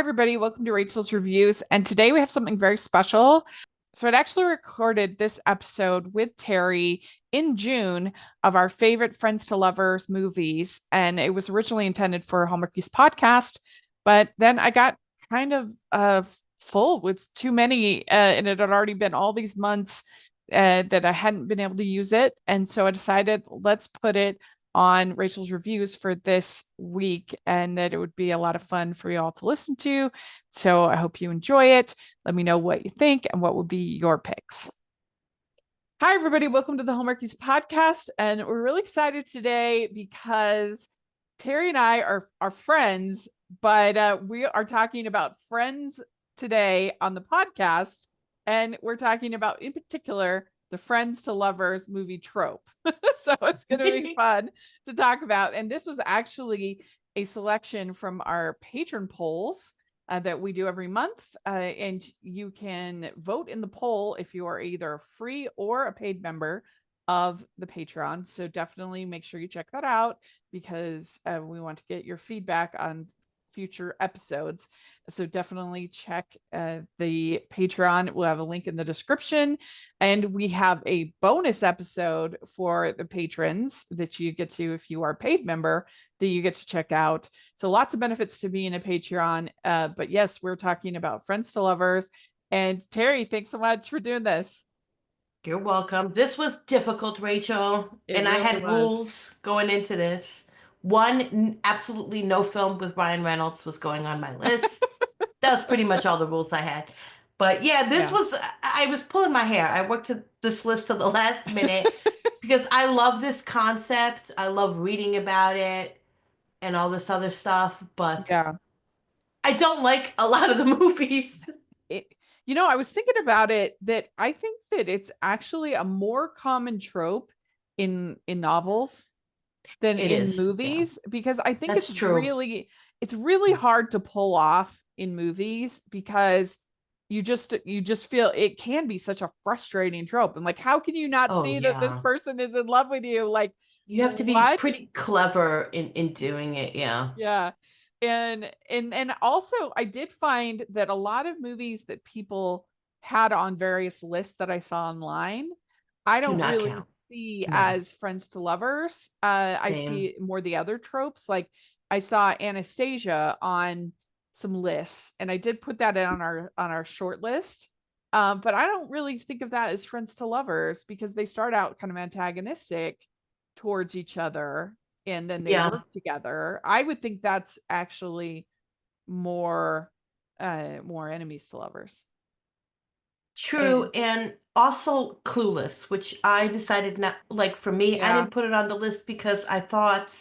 everybody. Welcome to Rachel's Reviews. And today we have something very special. So, I'd actually recorded this episode with Terry in June of our favorite Friends to Lovers movies. And it was originally intended for Hallmarkies podcast. But then I got kind of full with too many, and it had already been all these months that I hadn't been able to use it. And so I decided let's put it on Rachel's Reviews for this week, and that it would be a lot of fun for you all to listen to. So I hope you enjoy it. Let me know what you think and what would be your picks. Hi, everybody. Welcome to the Hallmarkies podcast. And we're really excited today because Terry and I are friends, but we are talking about friends today on the podcast. And we're talking about, in particular, the Friends to Lovers movie trope. So it's going to be fun to talk about. And this was actually a selection from our patron polls that we do every month. And you can vote in the poll if you are either a free or a paid member of the Patreon. So definitely make sure you check that out because we want to get your feedback on future episodes. So definitely check the Patreon. We'll have a link in the description. And we have a bonus episode for the patrons that you get to, if you are a paid member, that you get to check out. So lots of benefits to being a Patreon. But yes, we're talking about Friends to Lovers. And Terry, thanks so much for doing this. You're welcome. This was difficult, Rachel. It I really had was. rules going into this. One, absolutely no film with Ryan Reynolds was going on my list. That was pretty much all the rules I had. But yeah, I was pulling my hair. I worked to this list to the last minute because I love this concept. I love reading about it and all this other stuff, but Yeah. I don't like a lot of the movies. I was thinking about it, that I think that it's actually a more common trope in novels than It in is. Yeah, movies, because I think that's true. it's really hard to pull off in movies, because you just feel it can be such a frustrating trope. And like, how can you not Oh, see that this yeah. person is in love with you? Like, You have to be what? pretty clever in doing it, yeah. Yeah. And also I did find that a lot of movies that people had on various lists that I saw online, I Do don't not really count. see No. as Friends to Lovers. I Same. see more the other tropes. Like, I saw Anastasia on some lists, and I did put that in on our short list. But I don't really think of that as Friends to Lovers, because they start out kind of antagonistic towards each other, and then they Yeah, work together. I would think that's actually more more enemies to lovers. true. And And also Clueless, which I decided not, like for me, I yeah, didn't put it on the list because I thought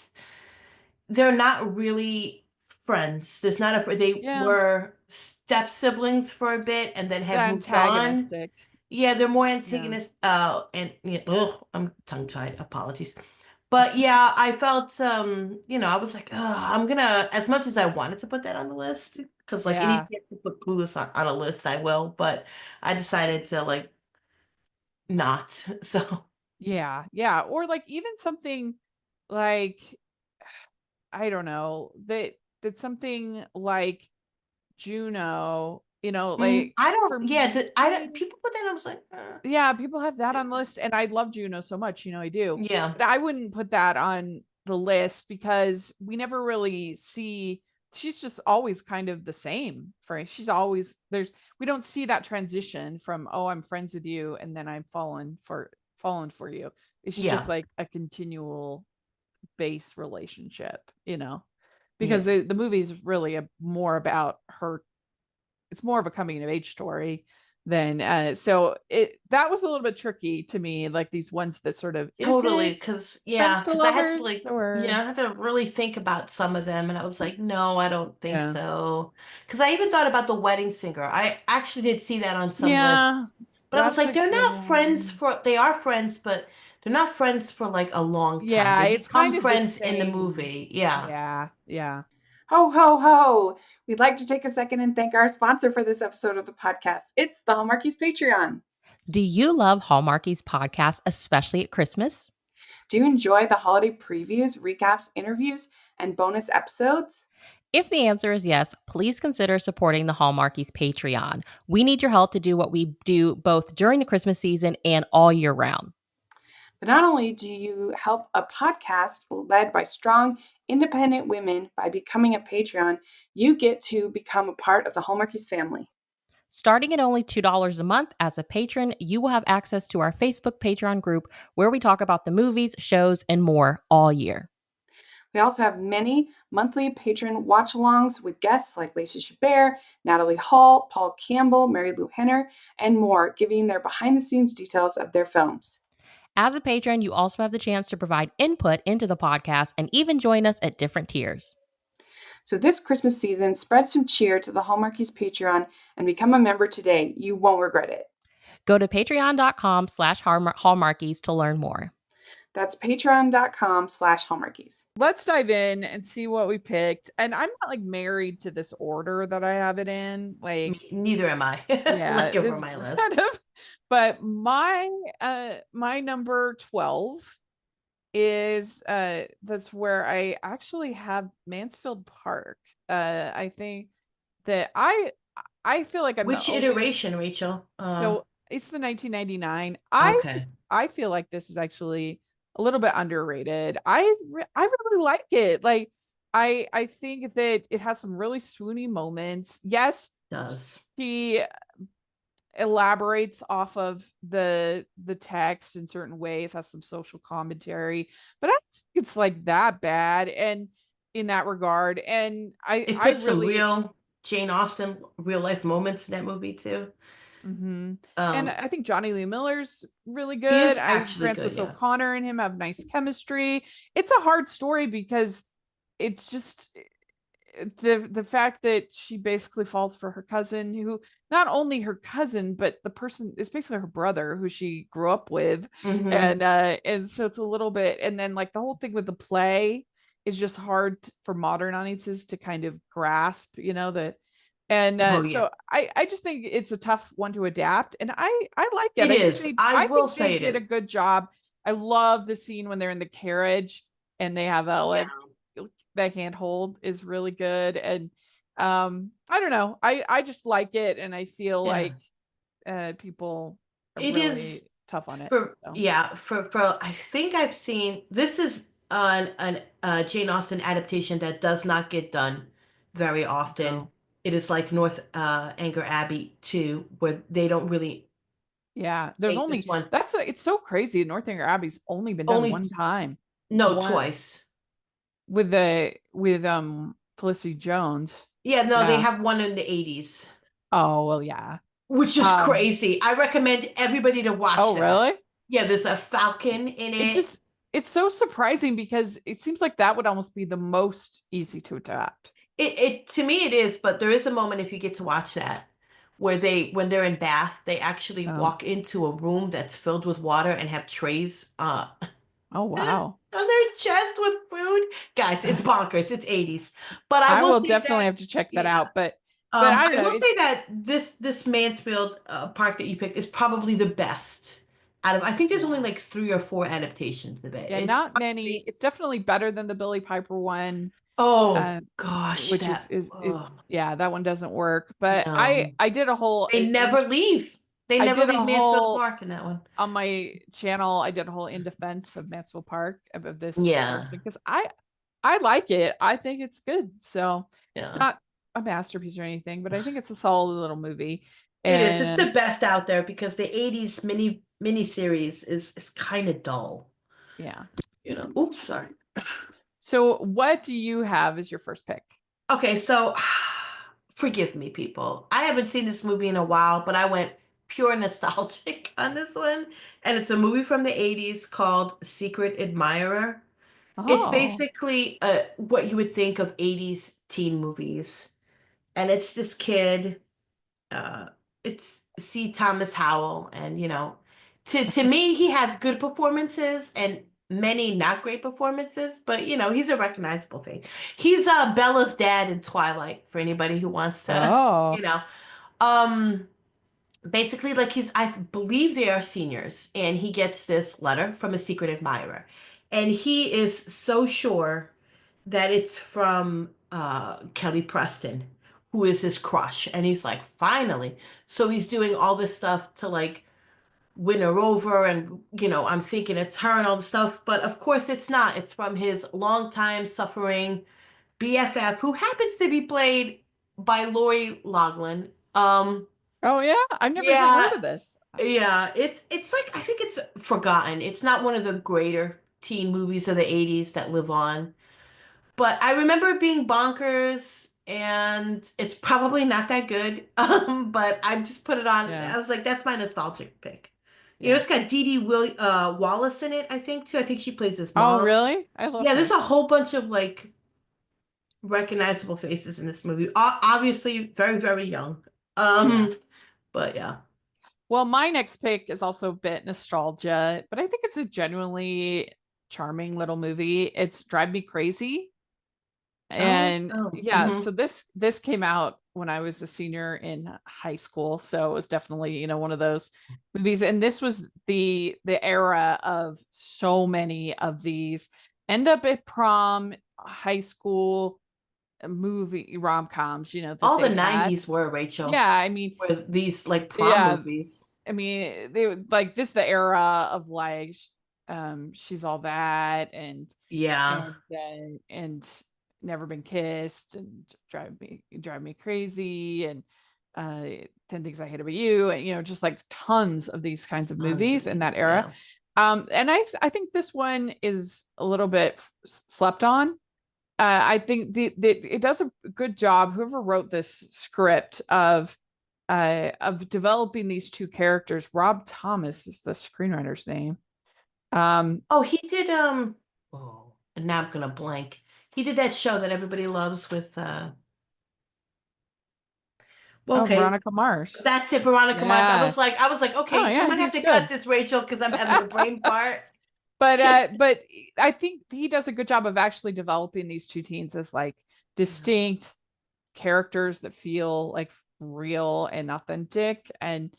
they're not really friends. There's not a, they yeah, were step siblings for a bit and then the had moved on. antagonistic. Yeah, they're more Yeah. antagonists. And yeah, ugh, I'm tongue-tied. Apologies. But yeah, I felt I was like, oh, I'm gonna, as much as I wanted to put that on the list, because like any Yeah. chance to put Clueless on a list, I will, but I decided to like not. So Yeah. Yeah. Or like even something like, I don't know, that something like Juno, like I don't, for yeah, I don't, me, people put that, I was like, yeah, people have that on the list, and I love Juno so much, I do. yeah, But I wouldn't put that on the list because we never really see, she's just always kind of the same. She's always, we don't see that transition from, oh, I'm friends with you and then I'm fallen for you. It's just yeah, like a continual base relationship, because yeah. the movie is really more about her. It's more of a coming of age story than so it that was a little bit tricky to me, like these ones that sort of, is Totally, it friends to because I had to lovers like, or I had to really think about some of them, and I was like, no, I don't think yeah. so. Because I even thought about The Wedding Singer. I actually did see that on some Yeah, lists, but I was that's like, a good one. they are friends, but they're not friends for like a long time. Yeah, They it's become kind of the friends in the same. movie. Yeah. Yeah, yeah. Ho, ho, ho. We'd like to take a second and thank our sponsor for this episode of the podcast. It's the Hallmarkies Patreon. Do you love Hallmarkies podcast, especially at Christmas? Do you enjoy the holiday previews, recaps, interviews, and bonus episodes? If the answer is yes, please consider supporting the Hallmarkies Patreon. We need your help to do what we do both during the Christmas season and all year round. But not only do you help a podcast led by strong, independent women by becoming a Patreon, you get to become a part of the Hallmarkies family. Starting at only $2 a month as a patron, you will have access to our Facebook Patreon group where we talk about the movies, shows, and more all year. We also have many monthly patron watch-alongs with guests like Lacey Chabert, Natalie Hall, Paul Campbell, Mary Lou Henner, and more, giving their behind-the-scenes details of their films. As a patron, you also have the chance to provide input into the podcast and even join us at different tiers. So this Christmas season, spread some cheer to the Hallmarkies Patreon and become a member today. You won't regret it. Go to patreon.com/hallmarkies to learn more. That's patreon.com/hallmarkies. Let's dive in and see what we picked. And I'm not like married to this order that I have it in. Like, Neither am I. yeah, Looking this for my is list. kind of, but my number 12 is that's where I actually have Mansfield Park. I think that I feel like I'm Which the only, iteration, Rachel? so it's the 1999. Okay. I feel like this is actually a little bit underrated. I really like it. Like I think that it has some really swoony moments. Yes, Does. she elaborates off of the text in certain ways, has some social commentary, but I don't think it's like that bad and in that regard. And It I puts some really real Jane Austen real life moments in that movie too. and I think Johnny Lee Miller's really He good. is actually good, Francis yeah. O'Connor and him have nice chemistry. It's a hard story because it's just the fact that she basically falls for her cousin, who not only her cousin, but the person is basically her brother who she grew up with. And so it's a little bit, and then like the whole thing with the play is just hard for modern audiences to kind of grasp, Oh, yeah. so I just think it's a tough one to adapt, and I like it. It is. I will think say they it did a is. good job. I love the scene when they're in the carriage and they have a like that handhold is really good. And I don't know. I just like it, and I feel Yeah. like people are It really is tough on it. for So. yeah, for I think I've seen this is an Jane Austen adaptation that does not get done very often. No. It is like North Anger Abbey 2, where they don't really Yeah, there's make this only one. it's so crazy. Northanger Abbey's only been done Only one time. no, One twice. with Felicity Jones. Yeah, no, they Yeah. have one in the 80s, Oh well, yeah. which is crazy. I recommend everybody to watch Oh that. really? Yeah, there's a falcon in it. It's so surprising because it seems like that would almost be the most easy to adapt. It to me it is, but there is a moment if you get to watch that where when they're in Bath, they actually Oh. walk into a room that's filled with water and have trays Oh wow. on their chest with food. Guys, it's bonkers. It's 80s. But I will say definitely that, have to check that yeah. out. But I don't know. will say that this Mansfield park that you picked is probably the best out of. I think there's only like 3 or 4 adaptations of it. Yeah, It's not many. It's definitely better than the Billy Piper one. oh gosh, Which that is yeah, that one doesn't work. But no. I did a whole They never leave. They I never did a leave Mansfield whole Park in that one. on my channel. I did a whole in defense of Mansfield Park of this Yeah. because I like it. I think it's good. So Yeah. not a masterpiece or anything, but I think it's a solid little movie. It is. It's the best out there because the 80s mini series is kind of dull. Yeah. Oops, sorry. So what do you have as your first pick? Okay, so forgive me, people. I haven't seen this movie in a while, but I went pure nostalgic on this one. And it's a movie from the 80s called Secret Admirer. It's basically what you would think of 80s teen movies. And it's this kid, it's C. Thomas Howell, and to me, he has good performances and many not great performances, but he's a recognizable face. He's Bella's dad in Twilight, for anybody who wants to, basically, like, I believe they are seniors, and he gets this letter from a secret admirer, and he is so sure that it's from Kelly Preston, who is his crush, and he's like, finally. So he's doing all this stuff to like win her over, and I'm thinking it's her and all the stuff, but of course it's not. It's from his longtime suffering BFF, who happens to be played by Lori Loughlin. Oh yeah, I've never even heard Yeah, of this. yeah, it's like I think it's forgotten. It's not one of the greater teen movies of the 80s that live on. But I remember it being bonkers, and it's probably not that good. But I just put it on. Yeah, I was like, that's my nostalgic pick. yeah. It's got Dee Dee Wallace in it, I think, too. I think she plays his Oh mom. really? I love Yeah, there's her. a whole bunch of like recognizable faces in this movie. Obviously, very, very young. Yeah. But yeah. Well, my next pick is also a bit nostalgia, but I think it's a genuinely charming little movie. It's Drive Me Crazy. Oh, And oh. yeah, so this came out when I was a senior in high school, so it was definitely, one of those movies. And this was the era of so many of these end up at prom, high school movie rom-coms, that All the they had. 90s were, Rachel, Yeah, I mean, were these like prom yeah, movies. I mean, they like this the era of like She's All That Yeah. and Never Been Kissed and Drive Me Crazy and 10 Things I Hate About You, and just like tons of these kinds of Tons of movies in that these, era. yeah. And I think this one is a little bit slept on. I think it does a good job. Whoever wrote this script of developing these two characters. Rob Thomas is the screenwriter's name. Oh, he did oh, and now I'm gonna blank. He did that show that everybody loves with well, Oh, okay. Veronica Mars. That's it, Veronica Mars. Yeah. I was like, Oh okay, you yeah, might have he's to cut good. this, Rachel, because I'm having a brain fart. But I think he does a good job of actually developing these two teens as like distinct characters that feel like real and authentic, and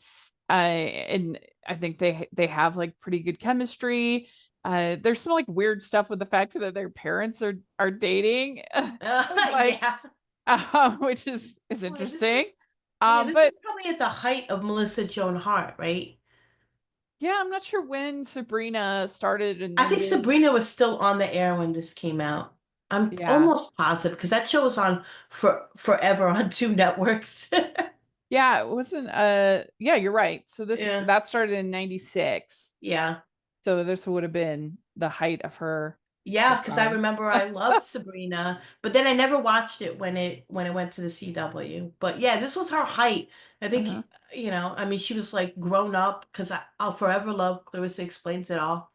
I think they have like pretty good chemistry. There's some like weird stuff with the fact that their parents are dating, like Yeah. which is Boy, interesting. this But is probably at the height of Melissa Joan Hart, right? yeah, I'm not sure when Sabrina started and I think ended. Sabrina was still on the air when this came out. I'm Yeah, almost positive because that show was on for forever on two networks. yeah, it wasn't. Yeah, you're right. So Yeah. that started in '96. Yeah. So this would have been the height of her Yeah, because I prime. remember I loved Sabrina, but then I never watched it when it went to the CW. But yeah, this was her height. I think, Uh-huh. I mean, she was like grown up because I'll forever love Clarissa Explains It All.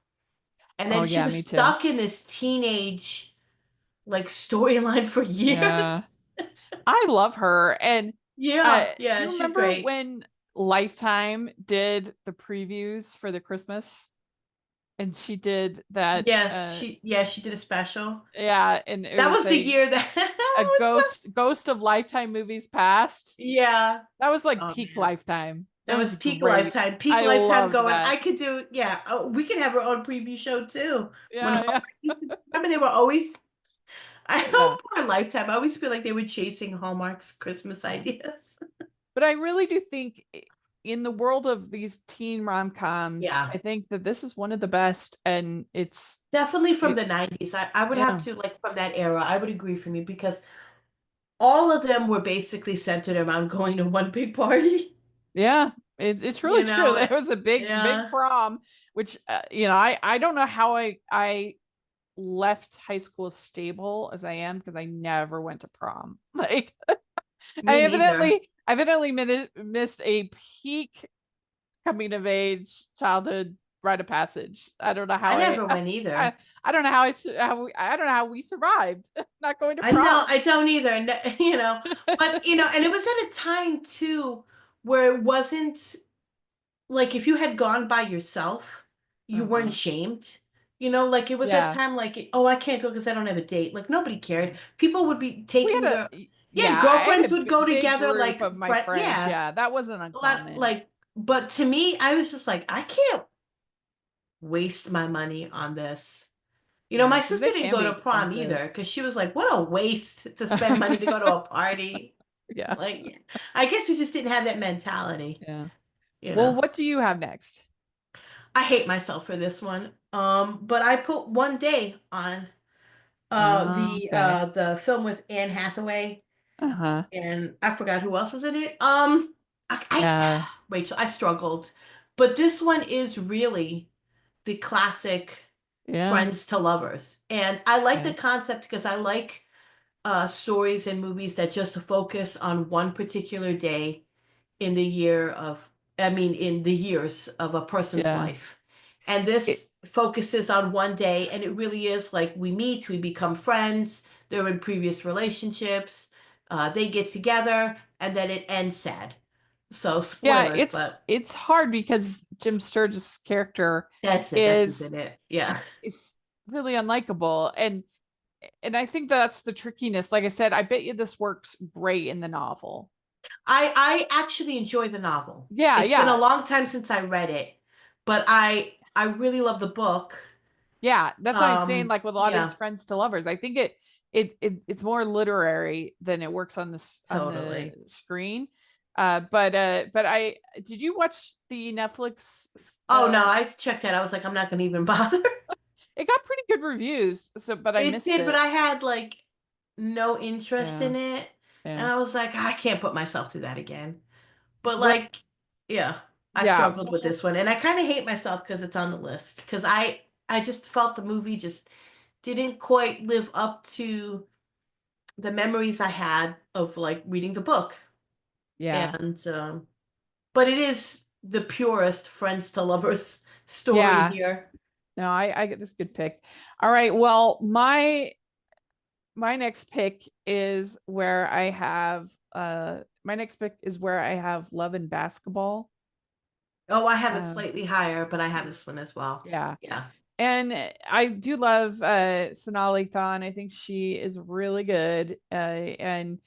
And Oh then she yeah, was me too. stuck in this teenage like storyline for Yeah. years. I love her. And Yeah, do yeah, you she's remember great. when Lifetime did the previews for the Christmas? And she did that Yes, she did a special. yeah, and it That was was the year that a that was ghost of Lifetime movies past. yeah. That was like Oh peak man. Lifetime. That That was was peak great. lifetime. Peak I lifetime loved going. I that. could do, yeah. Oh, we could have our own preview show too. When Yeah, Hallmark yeah. remember they were always I Yeah. hope poor lifetime. I always feel like they were chasing Hallmark's Christmas ideas. But I really do think in the world of these teen rom-coms, Yeah. I think that this is one of the best, and Definitely from it, the 90s. I would have yeah. to like from that era. I would agree for me because all of them were basically centered around going to one big party. Yeah, it's really You true. know, There was a big yeah. prom, which I don't know how I left high school as stable as I am because I never went to prom. Like Me neither. I evidently missed a peak coming of age childhood rite of passage. I don't know I how never went I, either. I don't know how I don't know how we survived not going to prom. I don't either. But and it was at a time too where it wasn't like if you had gone by yourself, you weren't Uh-huh. shamed. Like it was that Yeah. time like, oh, I can't go because I don't have a date. Like nobody cared. People would be We had taking their yeah, yeah, I had girlfriends a would go big together group like of my friends. yeah, Yeah, that wasn't a lot uncommon. like but to me, I was just like, I can't waste my money on this. You know, my 'cause sister they didn't can go be to prom expensive. either because she was like, what a waste to spend money to go to a party. Yeah. Like, I guess we just didn't have that mentality, Yeah. you Well, know. what do you have next? I hate myself for this one. But I put One Day on Okay. the film with Anne Hathaway, Uh-huh. and I forgot who else is in it. I Yeah. Rachel, I struggled. But this one is really the classic Yeah. friends to lovers. And I like Yeah. the concept because I like stories and movies that just focus on one particular day in the year of, I mean, in the years of a person's Yeah. life. And It, this focuses on one day, and it really is like we meet, we become friends, they're in previous relationships, they get together, and then it ends sad. So, yeah, spoilers, but it's hard because Jim Sturgis' character that's it. That's just is it. Yeah. is really unlikable. And I think that's the trickiness. Like I said, I bet you this works great in the novel. I actually enjoy the novel. Yeah, It's been a yeah. long time since I read it, but I really love the book. Yeah, that's what I'm saying. Like with a lot of these Yeah, friends to lovers, I think it's more literary than it works on on the totally. screen. But I did you watch the Netflix? Oh no, I checked that. I was like, I'm not gonna even bother. It got pretty good reviews. So, but I It missed did, but it. I had like no interest Yeah, in it. And yeah. I was like, I can't put myself through that again. But Well, like, yeah, I yeah. struggled with this one. And I kind of hate myself because it's on the list. Because I just felt the movie just didn't quite live up to the memories I had of like reading the book. Yeah, And but it is the purest friends to lovers story yeah. here. No, I get this good pick. All right. Well, my next pick is where I have my next pick is where I have Love and Basketball. Oh, I have it Um, slightly higher, but I have this one as well. yeah. Yeah. And I do love Sonali Khan. I think she is really good. And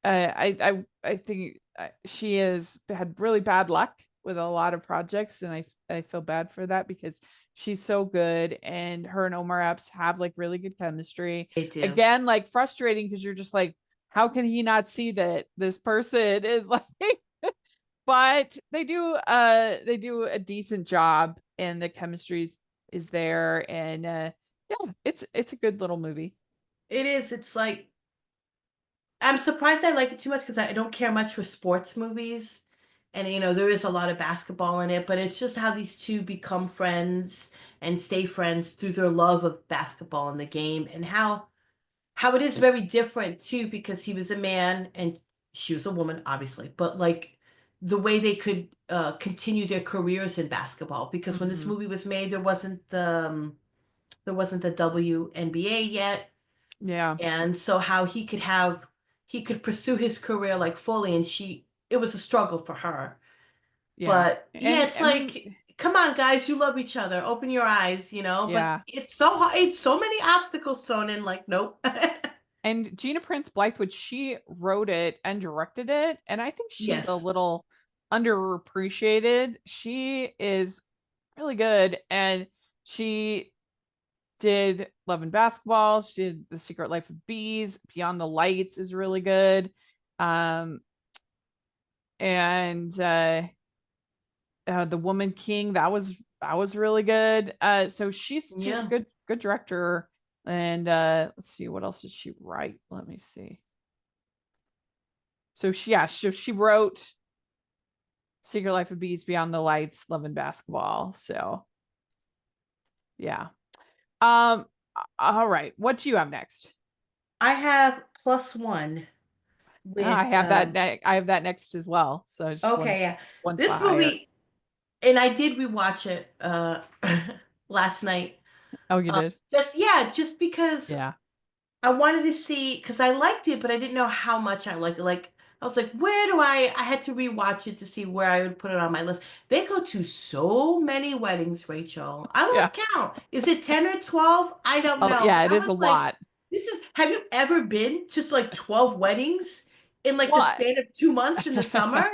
I think she has had really bad luck with a lot of projects, and I feel bad for that because she's so good, and her and Omar Epps have like really good chemistry. They do. Again, like frustrating because you're just like, how can he not see that this person is like but they do a decent job, and the chemistry is there, and yeah, it's a good little movie. It is. It's like I'm surprised I like it too much because I don't care much for sports movies. And you know, there is a lot of basketball in it, but it's just how these two become friends and stay friends through their love of basketball and the game, and how it is very different too because he was a man and she was a woman obviously, but like the way they could continue their careers in basketball because when this Hmm. movie was made there wasn't the WNBA yet. Yeah, And so how he could pursue his career like fully, and she it was a struggle for her. yeah, But yeah, and it's I mean, like, come on guys, you love each other, open your eyes, you know. But yeah. it's so hard, it's so many obstacles thrown in, like nope. And Gina Prince Blythewood, she wrote it and directed it, and I think she's a Yes, little underappreciated. She is really good, and she did Love and Basketball. She did The Secret Life of Bees. Beyond the Lights is really good. Um, and The Woman King, that was really good. So she's a yeah. good director. And let's see, what else did she write? Let me see. So she wrote Secret Life of Bees, Beyond the Lights, Love and Basketball. So yeah. Um, all right. What do you have next? I have plus one I with have I have that next as well. So just okay, yeah. one This spot higher. movie, and I did rewatch it last night. Oh, you did? Just yeah, just because Yeah. I wanted to see because I liked it, but I didn't know how much I liked it. Like I was like, where do I had to rewatch it to see where I would put it on my list. They go to so many weddings, Rachel. I Yeah. lost count. Is it 10 or 12? I don't Oh, know. yeah, But it I is a was like, lot. this is have you ever been to like 12 weddings in like the Well, span of 2 months in the summer?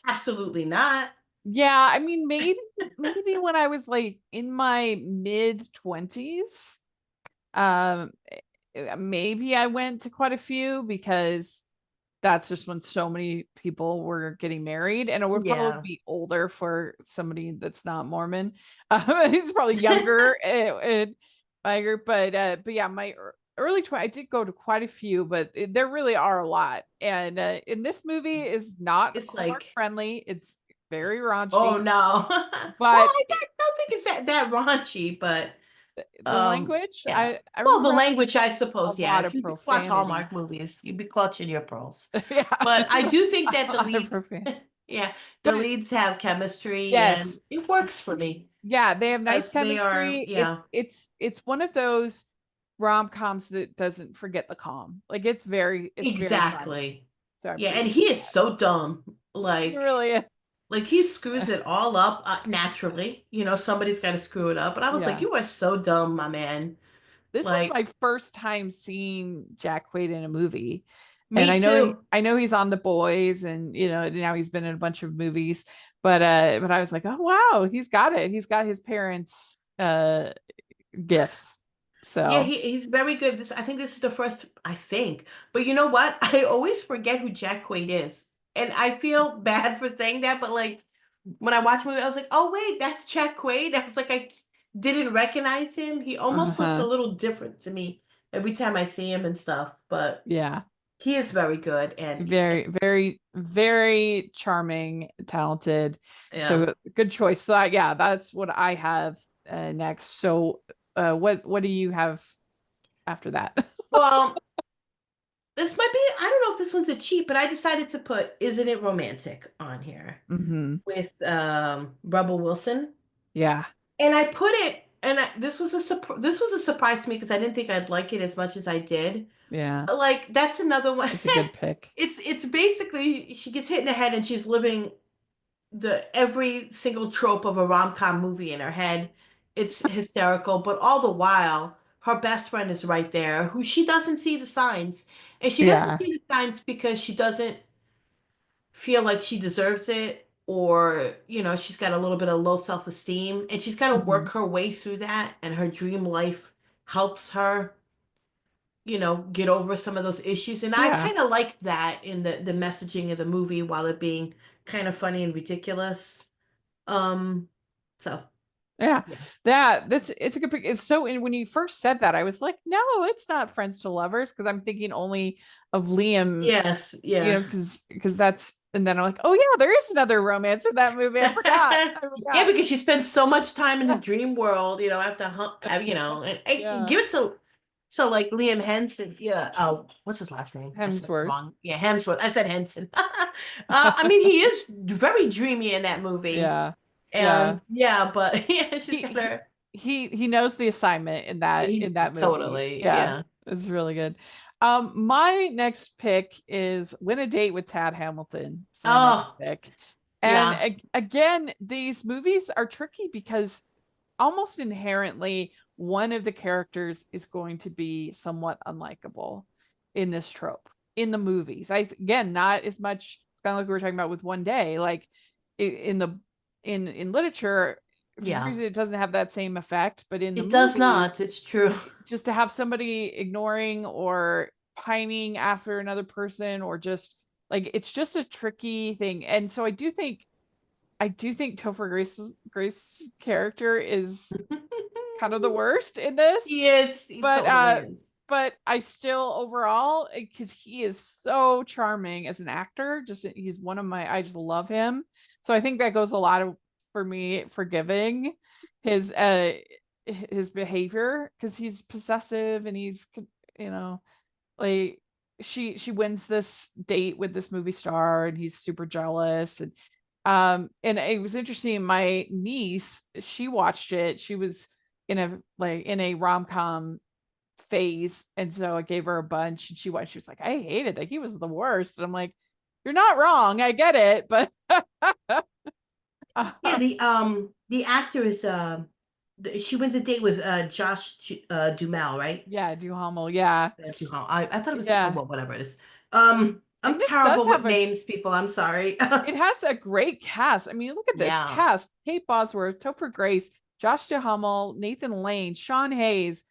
Absolutely not. yeah, I mean, maybe when I was like in my mid 20s. Maybe I went to quite a few because that's just when so many people were getting married, and it would probably Yeah. be older for somebody that's not Mormon. He's probably younger in my group, but yeah, my early 20s, I did go to quite a few, but there really are a lot. And in this movie is not It's Hallmark like, friendly. It's very oh raunchy, no. Well, but don't think it's that raunchy, but the language, yeah. I Well, the remember language, I a suppose, yeah. lot If of you watch profanity. Hallmark movies, you'd be clutching your pearls. Yeah, But I just do think a that the lot of leads, profanity. yeah, the But leads have chemistry and yes, it works for me yeah, they have nice because they are, chemistry. yeah, It's one of those rom-coms that doesn't forget the calm. Like it's very funny. exactly. So I Yeah, and appreciate he is that. so dumb. It really is. Like he screws it all up naturally. Somebody's got to screw it up. But I was like, Yeah. you are so dumb, my man. This was Like, my first time seeing Jack Quaid in a movie. And me too. I know he's on The Boys, and now he's been in a bunch of movies, but I was like, "Oh wow, he's got it. He's got his parents' gifts." Yeah, So, he's very good. I think this is the first, I think. But you know what? I always forget who Jack Quaid is. And I feel bad for saying that, but like when I watch a movie, I was like, oh wait, that's Jack Quaid. I was like, didn't recognize him. He almost looks a uh-huh. little different to me every time I see him and stuff, but Yeah. he is very good and Very, very, very charming, talented. yeah. So good choice. So yeah, that's what I have next. So what do you have after that? Well, this might be, I don't know if this one's a cheat, but I decided to put Isn't It Romantic on here Hmm. with Rebel Wilson. Yeah. And I put it, and this was a surprise to me because I didn't think I'd like it as much as I did. Yeah. Like that's another one. That's a good pick. It's basically she gets hit in the head and she's living the every single trope of a rom-com movie in her head. It's hysterical, but all the while her best friend is right there who she doesn't see the signs. And she doesn't Yeah. see the signs because she doesn't feel like she deserves it, or she's got a little bit of low self-esteem and she's got to Hmm. work her way through that, and her dream life helps her get over some of those issues. And I Yeah. kind of liked that in the messaging of the movie while it being kind of funny and ridiculous. So Yeah. yeah. It's a good pick. It's so, and when you first said that, I was like, no, it's not Friends to Lovers, because I'm thinking only of Liam, Yes, yeah. because that's, and then I'm like, oh yeah, there is another romance in that movie. I forgot. I Yeah, forgot. because she spent so much time in the dream world, after and Yeah. give it to like Liam Henson. Yeah. Oh, what's his last name? I said it Hemsworth. wrong. Yeah, Hemsworth. I said Henson. I mean, he is very dreamy in that movie. Yeah. Yeah. And yeah, but yeah, she's He, got he her. he knows the assignment in that movie. Totally, Yeah. yeah. It's really good. My next pick is Win a Date with Tad Hamilton. It's my next Oh, pick. And yeah. again, these movies are tricky because almost inherently one of the characters is going to be somewhat unlikable in this trope in the movies. Again, not as much. It's kind of like we were talking about with One Day. Like in the in literature, for some Yeah. reason, it doesn't have that same effect. But in the It does movies, not. It's true. just to have somebody ignoring or pining after another person, or just like, it's just a tricky thing. And so I do think Topher Grace's character is kind of the worst in this, He but totally is. but I still overall, because he is so charming as an actor, just he's one of my, I just love him. So I think that goes a lot of, for me, forgiving his his behavior, because he's possessive and he's, you know like, she wins this date with this movie star and he's super jealous. And it was interesting, my niece, she watched it, she was in a rom-com phase, and so I gave her a bunch, and she was like, I hated that, he was the worst. And I'm like, you're not wrong, I get it, but Yeah, the actor is she wins a date with Josh Duhamel, right? yeah, Duhamel, yeah. Duhamel. I thought it was Yeah, well, whatever it is. and I'm this does terrible with have a names, people. I'm sorry. it has a great cast. I mean, look at this Yeah. cast: Kate Bosworth, Topher Grace, Josh Duhamel, Nathan Lane, Sean Hayes,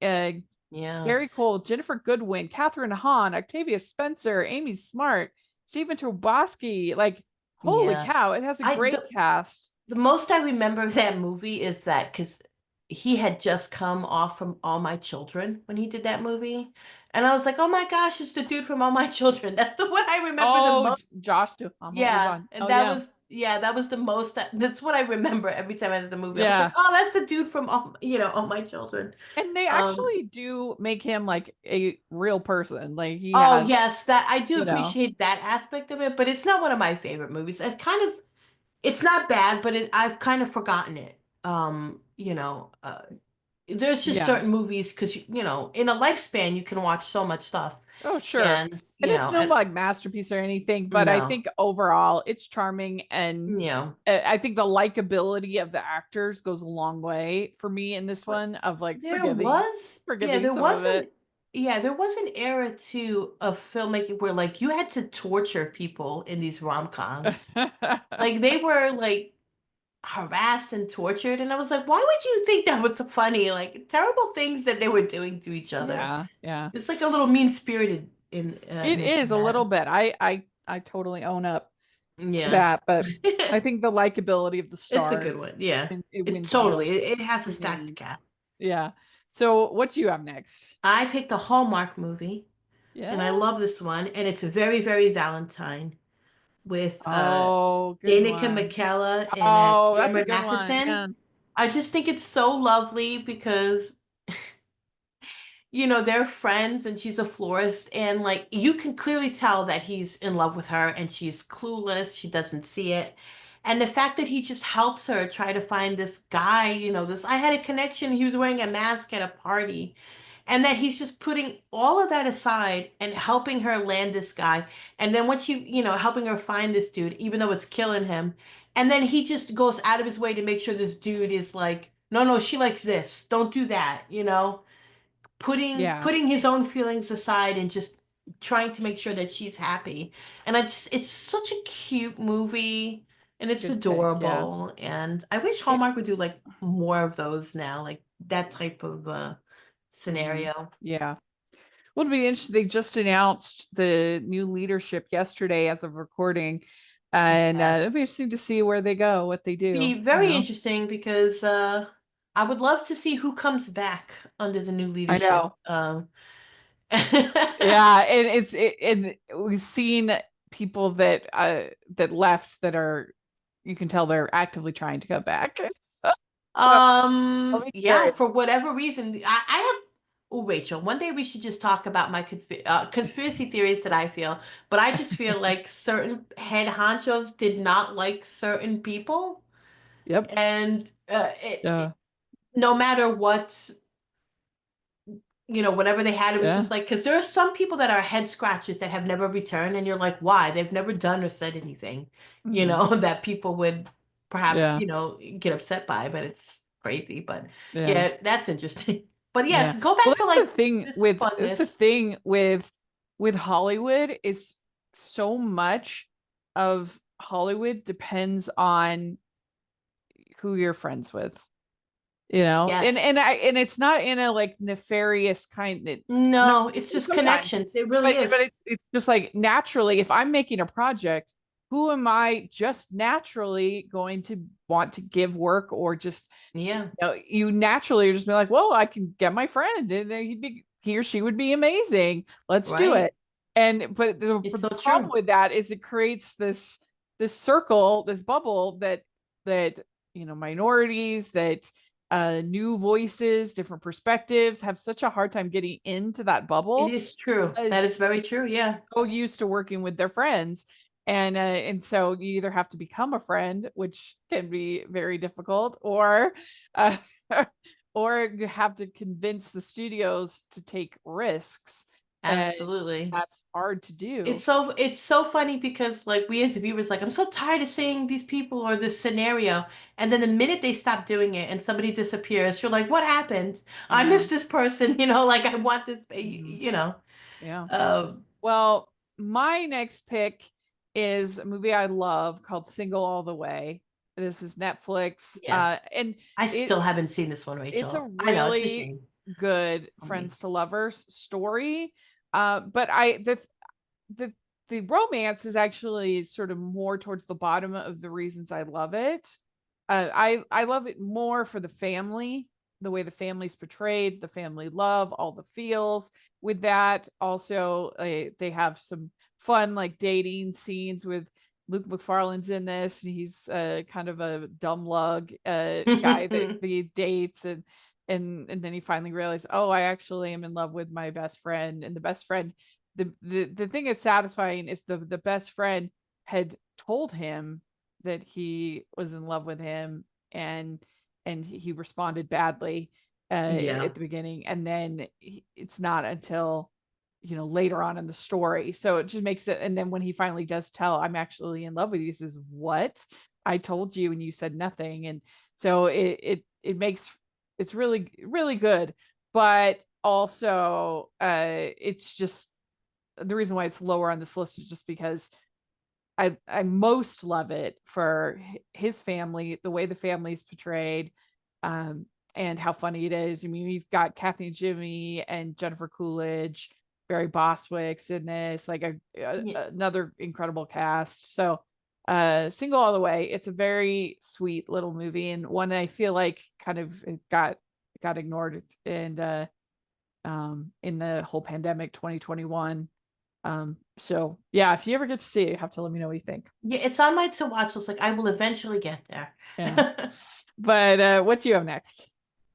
uh, Yeah. Gary Cole, Jennifer Goodwin, Catherine Hahn, Octavia Spencer, Amy Smart, Stephen Tobolowsky. Like, holy Yeah. cow, it has a I great cast. the most I remember of that movie is that because he had just come off from All My Children when he did that movie. And I was like, oh my gosh, it's the dude from All My Children. That's the one I remember the Oh, most. Josh Duhamel was Yeah. on. And Oh, yeah. that was the most, that's what I remember every time I did the movie. I was like, Yeah. oh, that's the dude from All My Children. And they Um, actually do make him like a real person. Like, he oh has, yes, that I do you know, appreciate that aspect of it, but it's not one of my favorite movies. It's not bad, but I've kind of forgotten it. There's just yeah. certain movies because in a lifespan you can watch so much stuff, Oh, sure. and And it's no and like masterpiece or anything, but I no, think overall it's charming. And I think the likability of the actors goes a long way for me in this but one, of like there was forgiving some of it. there was an era too of filmmaking where like you had to torture people in these rom-coms. Like they were like harassed and tortured, and I was like, why would you think that was so funny? Like terrible things that they were doing to each other. Yeah, yeah. It's like a little mean-spirited It ness is in a that. little bit. I totally own up to Yeah. that, but I think the likability of the It's a good stars, one. Yeah. it It wins me over. totally. It has a stacked Mhm. cast. Yeah. So what do you have next? I picked a Hallmark movie, and I Yeah. love this one, and it's very, very Valentine with Oh, good Danica one. McKellar and Oh, that's a Cameron good one. Matheson. Yeah. I just think it's so lovely because they're friends and she's a florist, and like you can clearly tell that he's in love with her and she's clueless, she doesn't see it. And the fact that he just helps her try to find this guy, this I had a connection, he was wearing a mask at a party, and that he's just putting all of that aside and helping her land this guy. And then once helping her find this dude, even though it's killing him. And then he just goes out of his way to make sure this dude is like, no, no, she likes this. Don't do that. putting Yeah. putting his own feelings aside and just trying to make sure that she's happy. And it's such a cute movie, and it's Good pick. Yeah. adorable, and I wish It, Hallmark would do like more of those now, like that type of mhm. scenario. Yeah. Well, it'll be interesting. They just announced the new leadership yesterday as of recording. And it'll Yes. be interesting to see where they go, what they Be do, very interesting because I would love to see who comes back under the new I leadership. know. Yeah, and we've seen people that left that are, you can tell they're actively trying to go back. So I'll be Yeah, curious. for whatever reason, I have. Oh, Rachel, one day we should just talk about my conspiracy theories that I feel, but I just feel like certain head honchos did not like certain people, Yep. and Yeah. no matter what, whatever they had, it was Yeah. just like, because there are some people that are head scratchers that have never returned, and you're like, why? They've never done or said anything, Mhm. that people would perhaps, Yeah. get upset by, but it's crazy. But Yeah. yeah, that's interesting. But Yeah. yes, go Well, back to that's the like thing this with funness. Hollywood, is so much of Hollywood depends on who you're friends with. And Yes. it's not in a like nefarious kind, not No, it's just sometimes, connections. It really but is. it's just like, naturally, if I'm making a project, who am I just naturally going to want to give work, or just, Yeah, you naturally are just be like, well, I can get my friend and he or she would be amazing, let's do right. it. And but It's the so problem true. with that is it creates this circle, this bubble, that minorities, that new voices, different perspectives have such a hard time getting into that It bubble, is true. That because is very true. Yeah. so used to working with their friends. And so you either have to become a friend, which can be very difficult, or uh, or you have to convince the studios to take risks, and Absolutely. that's hard to do. It's so funny because like we as viewers, like I'm so tired of seeing these people or this scenario, and then the minute they stop doing it and somebody disappears, you're like, what happened? I Yeah. miss this person, like I want this, Mhm. Yeah. um Well, my next pick is a movie I love called Single All the Way. This is Netflix. yes. And I it still haven't seen this one, it's a Rachel. I know it's a really shame. good friends to lovers story. But the romance is actually sort of more towards the bottom of the reasons I love it. I love it more for the family, the way the family's portrayed, the family love, all the feels. With that, also they have some fun like dating scenes with Luke McFarlane's in this. And he's kind of a dumb lug guy that he dates, and then he finally realized, oh, I actually am in love with my best friend. And the best friend, the thing that's satisfying is the best friend had told him that he was in love with him, and he responded badly at the beginning, and then it's not until later on in the story, so it just makes it. And then when he finally does tell, I'm actually in love with you, he says, what? I told you and you said nothing. And so it makes, it's really, really good. But also it's just, the reason why it's lower on this list is just because I most love it for his family, the way the family is portrayed, and how funny it is. I mean, we've got Kathy and Jimmy and Jennifer Coolidge, Barry Bostwick's in this, like another incredible cast. So Single All the Way, it's a very sweet little movie, and one I feel like kind of got ignored and in the whole pandemic 2021. So yeah, if you ever get to see it, you have to let me know what you think. Yeah, it's on my to watch list. Like, I will eventually get there. Yeah. But what do you have next?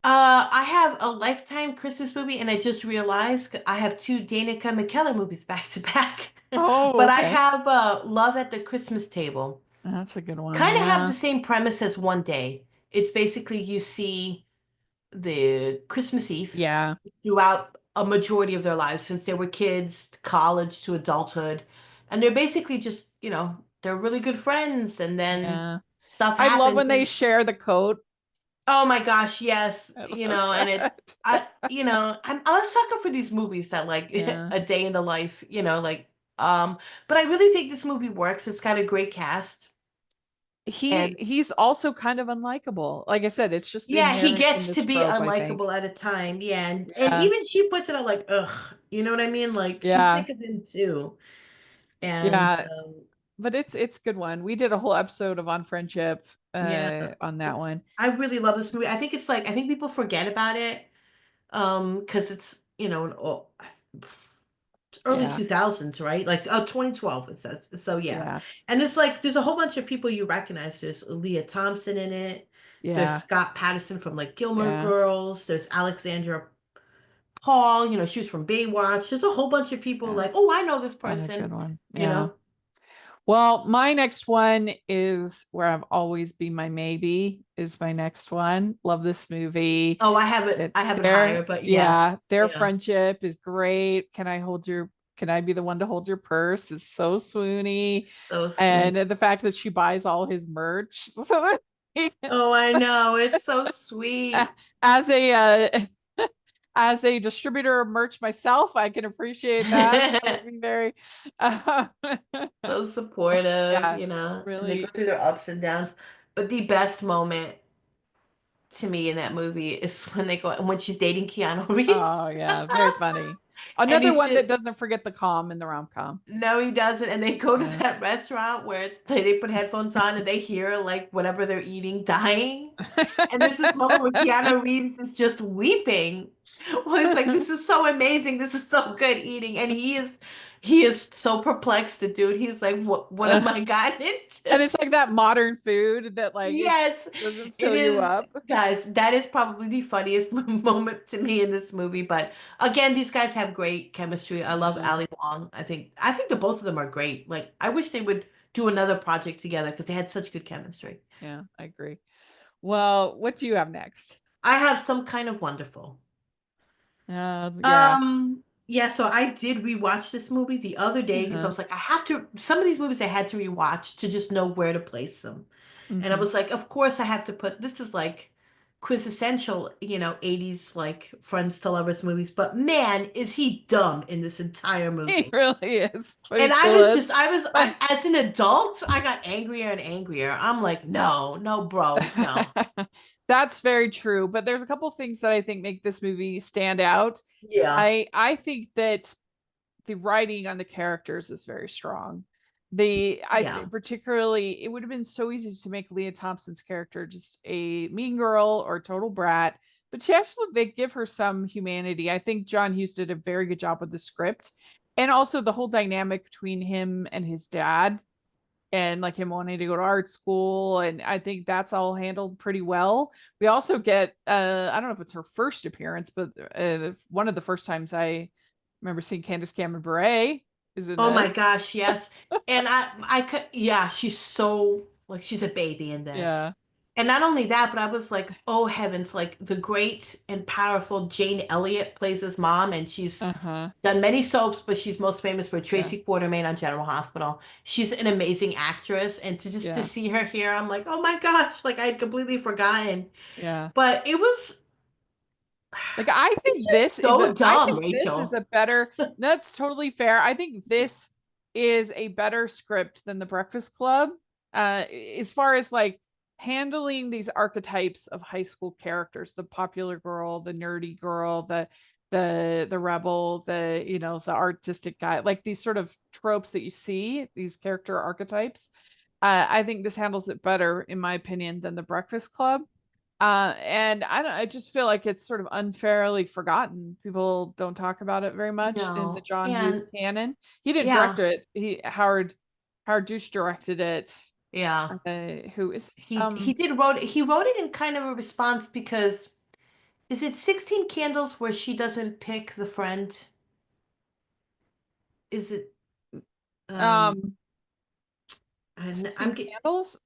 I have a Lifetime Christmas movie, and I just realized I have two Danica McKellar movies back to back. Oh, But I okay. have Love at the Christmas Table. That's a good one. Kind of have the same premise as One Day. It's basically you see the Christmas Eve throughout a majority of their lives, since they were kids, college to adulthood. And they're basically just, they're really good friends, and then stuff I happens. love when they share the coat. Oh my gosh, yes. And it's that. I'm a sucker for these movies that like a day in the life, but I really think this movie works. It's got a great cast. He's also kind of unlikable. Like I said, it's just he inherent in gets this to be trope, I think. unlikable at a time. Yeah. And even she puts it out like, ugh, you know what I mean? Like she's sick of him too. And but it's a good one. We did a whole episode of On Friendship on that one. I really love this movie. I think it's like, I think people forget about it because it's early 2000s, right? Like 2012 it says. So yeah. And it's like there's a whole bunch of people you recognize. There's Leah Thompson in it. There's Scott Patterson from like Gilmore Girls. There's Alexandra Paul, she was from Baywatch. There's a whole bunch of people like, oh, I know this person. Good one. Well, my next one is Where I've Always Been My Maybe is my next one. Love this movie. Oh, I have it higher, but yes. Their friendship is great. Can I be the one to hold your purse is so swoony. So sweet. And the fact that she buys all his merch. Oh, I know. It's so sweet. As a distributor of merch myself, I can appreciate that. Very so supportive, really. They go through their ups and downs. But the best moment to me in that movie is when she's dating Keanu Reeves. Oh yeah, very funny. Another one that doesn't forget the calm in the rom-com. No, he doesn't. And they go to that restaurant where they put headphones on and they hear like whatever they're eating dying. And there's this moment where Keanu Reeves is just weeping. Well, it's like, this is so amazing. This is so good eating. And he is so perplexed, the dude. He's like, what have I gotten into? And it's like that modern food that like doesn't fill you up. Guys, that is probably the funniest moment to me in this movie. But again, these guys have great chemistry. I love Ali Wong. I think the both of them are great. Like, I wish they would do another project together because they had such good chemistry. Yeah, I agree. Well, what do you have next? I have Some Kind of Wonderful. Yeah, so I did rewatch this movie the other day because I was like, some of these movies I had to rewatch to just know where to place them. And I was like, of course I have to put, this is like quintessential, 80s like friends to lovers movies, but man, is he dumb in this entire movie. He really is. And I as an adult, I got angrier and angrier. I'm like, no, bro, no. That's very true. But there's a couple things that I think make this movie stand out. Yeah. I think that the writing on the characters is very strong. Yeah. Particularly, it would have been so easy to make Leah Thompson's character just a mean girl or a total brat, but they give her some humanity. I think John Hughes did a very good job with the script, and also the whole dynamic between him and his dad, and like him wanting to go to art school, and I think that's all handled pretty well. We also get I don't know if it's her first appearance, but one of the first times I remember seeing Candace Cameron Bure is in Oh my this. gosh, yes. And I could, yeah, she's so, like, she's a baby in Yeah. this. And not only that, but I was like, oh heavens, like the great and powerful Jane Elliott plays his mom, and she's Uh-huh. done many soaps, but she's most famous for Yeah. Tracy Quartermain on General Hospital. She's an amazing actress, and to Yeah. see her here, I'm like, oh my gosh, like I had completely forgotten. Yeah. But it was, Like I it's think just so I dumb, think this is Rachel. a better, that's totally fair. I think this is a better script than The Breakfast Club. As far as like handling these archetypes of high school characters, the popular girl, the nerdy girl, the rebel, the artistic guy, like these sort of tropes that you see, these character archetypes. I think this handles it better, in my opinion, than The Breakfast Club. And I just feel like it's sort of unfairly forgotten. People don't talk about it very much in the No. John Hughes And canon. He didn't direct yeah, it. Howard Douche directed it. yeah. Who is He wrote it in kind of a response because is it 16 Candles where she doesn't pick the friend? Is it um I'm 16 get Candles?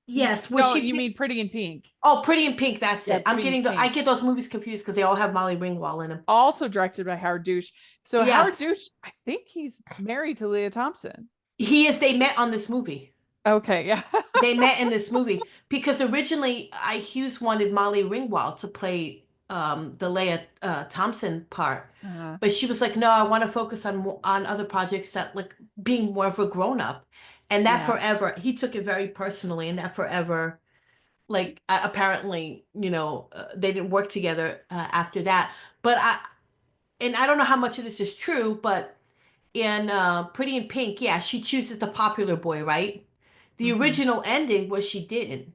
yes, where No, she you mean picks Pretty in Pink. oh Pretty in Pink, that's Yeah, it. Pretty in I Pink. get those movies confused because they all have Molly Ringwald in them. Also directed by Howard Douche. So Yeah, Howard Douche, I think he's married to Leah Thompson. he is. They met on this movie. Okay, yeah. They met in this movie because originally I Hughes wanted Molly Ringwald to play the Leia Thompson part, Uh, but she was like, "No, I want to focus on other projects that like being more of a grown up." And that yeah. forever, he took it very personally, and that forever, like apparently, they didn't work together after that. But I don't know how much of this is true, but in Pretty in Pink, yeah, she chooses the popular boy, right? The Mhm. original ending was she didn't.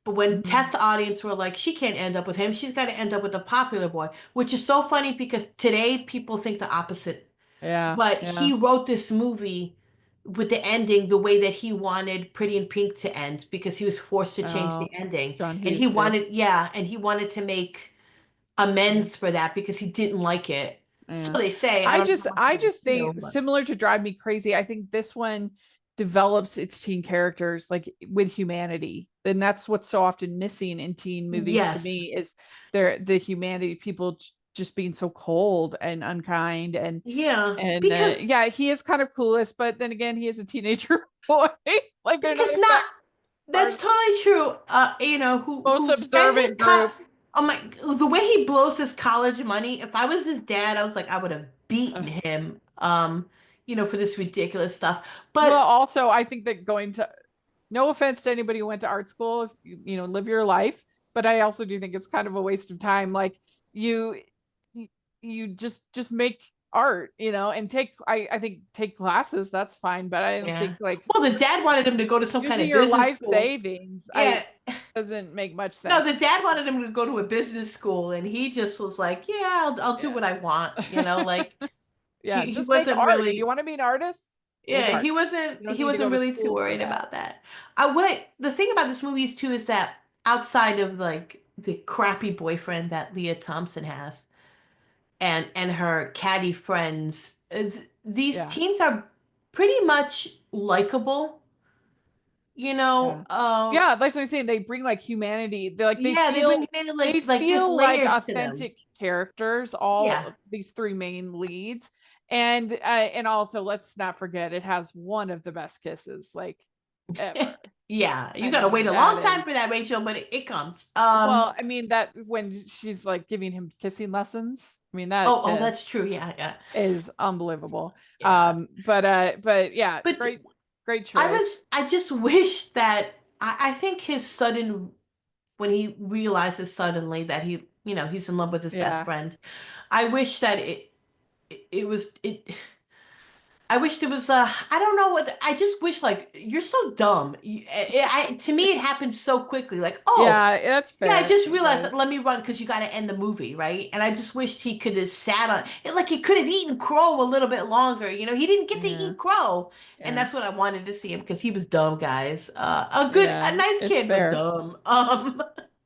But when Mhm. test audience were like, she can't end up with him, she's got to end up with the popular boy, which is so funny because today people think the opposite. Yeah, But yeah. he wrote this movie with the ending the way that he wanted Pretty in Pink to end because he was forced to change the Oh, ending. John And Hughes did. he wanted to make Yeah. amends for that because he didn't like it. So Yeah. they say, I don't know how much I that is just true, think but similar to Drive Me Crazy, I think this one develops its teen characters like with humanity. And that's what's so often missing in teen movies to yes. me is the humanity, people just being so cold and unkind Yeah, and yeah, he is kind of clueless, but then again, he is a teenager boy. Like they're not because not exactly that's smart, totally true. most Who spends his observant group. oh my the way he blows his college money. If I was his dad, I was like I would have Uh, beaten him. For this ridiculous stuff. well, But also, I think that no offense to anybody who went to art school, if live your life, but I also do think it's kind of a waste of time. Like you, you, you just make art, and I think take classes, that's fine, but I don't yeah, think like well, the dad wanted him to go to some kind using of your business life school. savings, I Yeah, doesn't make much no, sense. the dad wanted him to go to a business school, and he just was like, "Yeah, I'll do Yeah. what I want." Like Yeah, he just make wasn't art. If you really. want to be an artist, make Yeah, art. he wasn't You don't he need to go wasn't to really too school for worried that. about that. The thing about this movie is too is that outside of like the crappy boyfriend that Leah Thompson has and her catty friends, is these Yeah. teens are pretty much likable, you know. Yeah. Yeah, like I was saying, they bring like humanity. Yeah, they bring in They like there's feel like layers to them. authentic characters, all Yeah. of these three main leads. And also let's not forget it has one of the best kisses like ever. Yeah, you I gotta wait mean, a that long time for is that, Rachel, but it comes. well, I mean that when she's like giving him kissing lessons. I mean that Oh, that's kiss true. Yeah, yeah, is unbelievable. yeah. But yeah, But great choice. I just wish that I think his sudden when he realizes suddenly that he's in love with his best Yeah. friend. I wish that it was it. I wish there was I don't know what I just wish like you're so dumb. To me it happens so quickly. Like, oh, Yeah, that's yeah, I fair. just It realized that does. let me run because you got to end the movie, right? And I just wished he could have sat on it. Like he could have eaten crow a little bit longer. He didn't get to Yeah. eat crow, and Yeah. that's what I wanted to see him because he was dumb, guys. A Yeah. nice It's kid, but fair. dumb.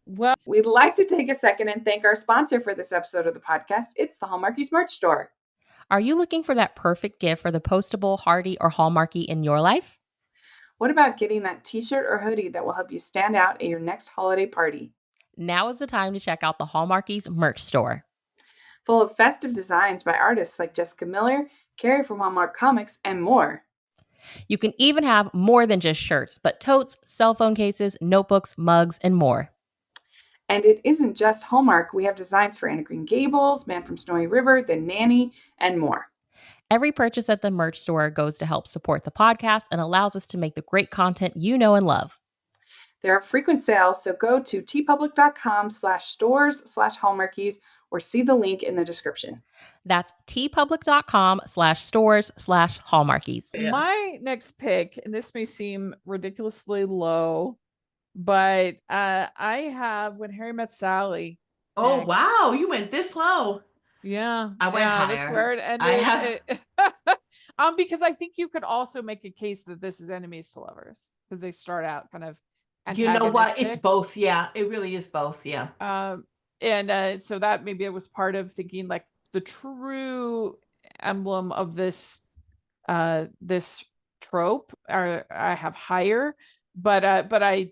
Well, We'd like to take a second and thank our sponsor for this episode of the podcast. It's the Hallmarkies merch store. Are you looking for that perfect gift for the postable, hardy, or Hallmarky in your life? What about getting that t-shirt or hoodie that will help you stand out at your next holiday party? Now is the time to check out the Hallmarkies merch store. Full of festive designs by artists like Jessica Miller, Carrie from Hallmark Comics, and more. You can even have more than just shirts, but totes, cell phone cases, notebooks, mugs, and more. And it isn't just Hallmark. We have designs for Anna Green Gables, Man from Snowy River, The Nanny, and more. Every purchase at the merch store goes to help support the podcast and allows us to make the great content you know and love. There are frequent sales, so go to tpublic.com/stores/hallmarkies or see the link in the description. That's tpublic.com/stores/hallmarkies. Yeah. my next pick, and this may seem ridiculously low, but I have When Harry Met Sally. Oh next. wow, you went this low. Yeah. I went That's higher. where it I ended. have. Because I think you could also make a case that this is enemies to lovers because they start out kind of You know what? It's antagonistic. both. Yeah, it really is both. Yeah. And so that maybe it was part of thinking like the true emblem of this trope I have higher, but I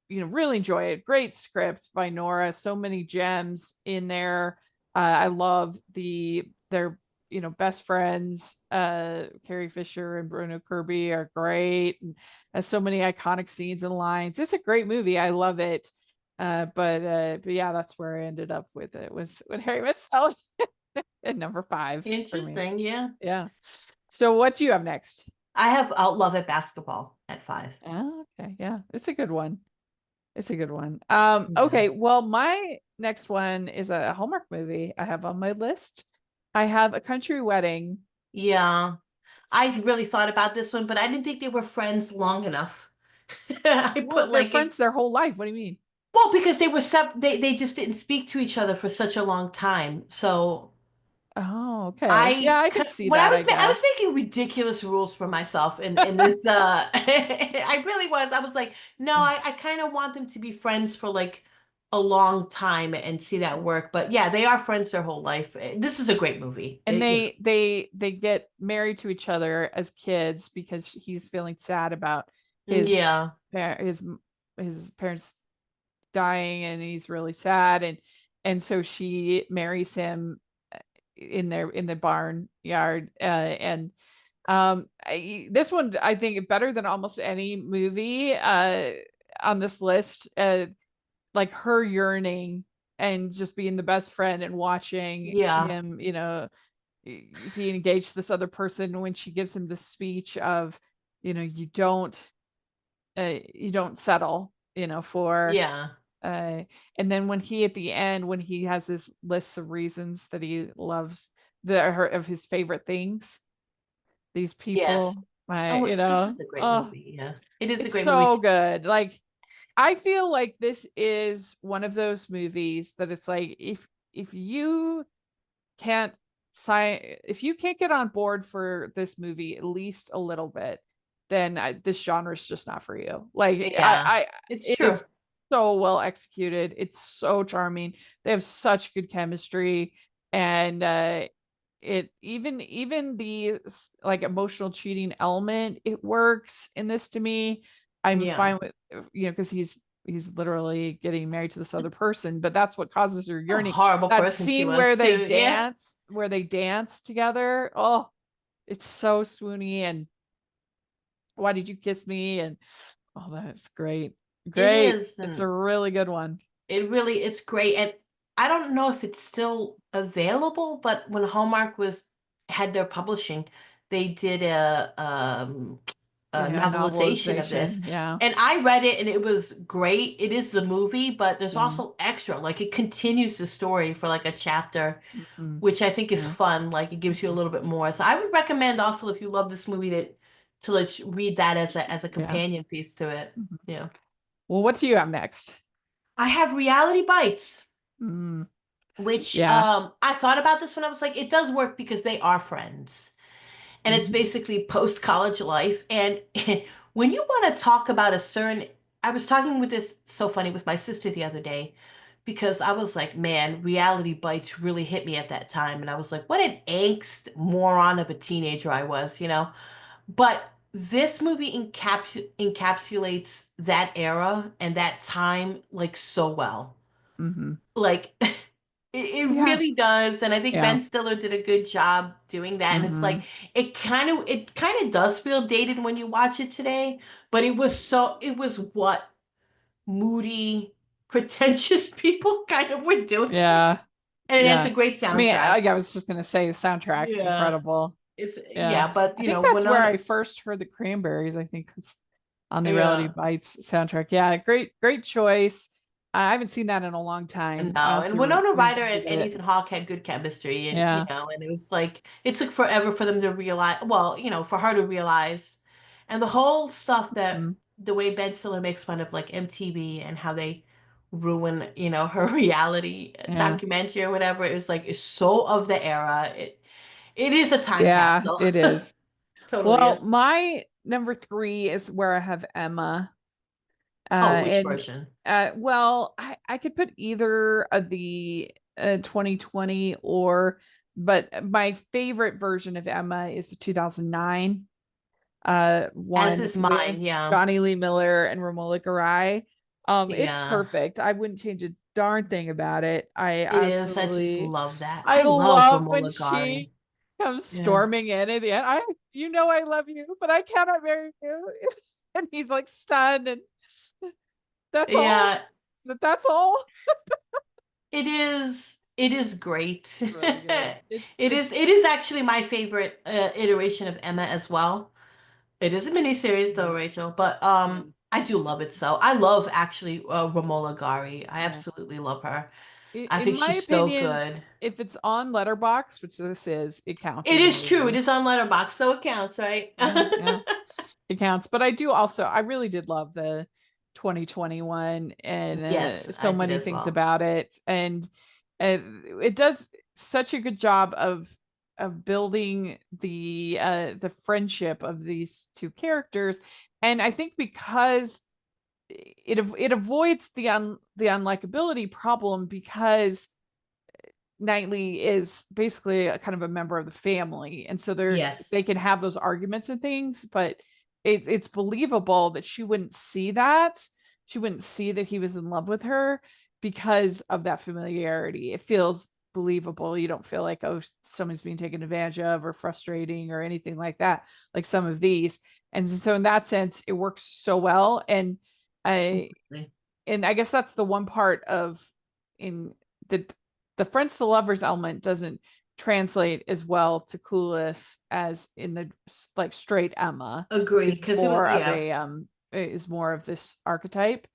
really enjoy it. Great script by Nora, so many gems in there. I love their best friends. Carrie Fisher and Bruno Kirby are great, and has so many iconic scenes and lines. It's a great movie. I love it. But yeah, that's where I ended up with it. Was When Harry Met Sally at number 5 for me. Interesting. Yeah. Yeah. So what do you have next? I have Love at Basketball at 5. Oh, okay. Yeah, it's a good one. It's a good one. Yeah. Okay. Well, my next one is a Hallmark movie I have on my list. I have A Country Wedding. Yeah. I really thought about this one, but I didn't think they were friends long enough. I Well, put they're like friends their whole life. What do you mean? well, because they were they just didn't speak to each other for such a long time. So Oh, okay. Yeah, I could see when I that, was I I was guess. making ridiculous rules for myself in this I really was. I was like, no, I kind of want them to be friends for like a long time and see that work. But yeah, they are friends their whole life. This is a great movie. And You know. they get married to each other as kids because he's feeling sad about his Yeah. his parents dying, and he's really sad, and so she marries him in the barnyard. And this one I think better than almost any movie on this list. Like her yearning and just being the best friend and watching Yeah. him, if he engaged this other person, when she gives him the speech of, you don't settle, for Yeah. and then when he at the end, when he has his list of reasons that he loves of his favorite things, these Yes. people, Oh, this is a great oh, movie. Yeah. It is a it's great so movie. good. Like, I feel like this is one of those movies that it's like if you can't if you can't get on board for this movie at least a little bit, then this genre is just not for you. Like, Yeah. It's it true. is so well executed. It's so charming. They have such good chemistry, and it even the like emotional cheating element, it works in this to me. I'm Yeah. fine with, because he's literally getting married to this other person, but that's what causes her What a yearning. horrible That person she scene was where they too. Yeah. dance together. Oh, it's so swoony. And why did you kiss me? And oh, that's great. It Great. is. It's a And really good one. it's great. And I don't know if it's still available, but when Hallmark had their publishing, they did Yeah, novelization of this. novelization. Yeah. And I read it and it was great. It is the movie, but there's Mm, also extra. Like it continues the story for like a chapter, mhm, which I think is yeah. fun. Like it gives you a Mhm, little bit more. So I would recommend also if you love this movie that to like read that as a yeah. companion piece to it. Mhm. Yeah. Well, what do you have next? I have Reality Bites, Mm, which yeah. I thought about this when I was like, it does work because they are friends. And it's Mhm, basically post-college life. And when you want to talk about a certain, I was talking with this so funny with my sister the other day because I was like, man, Reality Bites really hit me at that time. And I was like, what an angst moron of a teenager I was, you know? But this movie encapsulates that era and that time like so well. mhm. Like it Yeah. really does, and I think Yeah. Ben Stiller did a good job doing that. And it's like Mhm. it kind of does feel dated when you watch it today, but it was what moody, pretentious people kind of were doing, Yeah. and it's Yeah. a great I mean, soundtrack. I was just gonna say the soundtrack, Yeah, incredible. it's Yeah. yeah, but I you think know, that's where I Winona, first heard the Cranberries, I think was on the Reality yeah. Bites soundtrack. Yeah, great choice. I haven't seen that in a long time. I'll No, have and to Winona Ryder revisit and it. Ethan Hawke had good chemistry, and Yeah. and it was like it took forever for them to realize, well, for her to realize, and the whole stuff that Mhm. the way Ben Stiller makes fun of like MTV and how they ruin, her reality Yeah. documentary or whatever. It was like it's so of the era. It is a time Yeah, capsule. it is. Totally Well, is. my number three is where I have Emma. Oh, which And version? well, I could put either of the 2020 but my favorite version of Emma is the 2009 As one is with mine. Yeah, Johnny Lee Miller and Romola Garai. It's yeah. perfect. I wouldn't change a darn thing about it. I It is. I just absolutely, love that. I I love love when Romola she Gari. comes Yeah. storming in at the end. I love you, but I cannot marry you. And he's like stunned, and that's all. Yeah, That's all. it is great. It's really good. It It's is actually my favorite iteration of Emma as well. It is a miniseries though, yeah, Rachel, but yeah, I do love it so. I love actually Romola Gari. I yeah. absolutely love her. I In think my she's so opinion, good. if it's on Letterbox, which this is, it counts It as a is true. It movie. is on Letterboxd, so it counts, right? Yeah, yeah, it counts. But I really did love the 2021 and Yes, I so did many as things well. about it. And uh, it does such a good job of building the friendship of these two characters. And I think because it avoids the unlikability problem because Knightley is basically a kind of a member of the family, and so Yes, they can have those arguments and things, but it's believable that she wouldn't see that. She wouldn't see that he was in love with her because of that familiarity. It feels believable. You don't feel like, oh, someone's being taken advantage of or frustrating or anything like that, like some of these. And so in that sense, it works so well. I completely. and I guess that's the one part of in the friends to lovers element doesn't translate as well to Clueless as in the like straight Emma Agree, is because it was more of yeah. a is more of this archetype.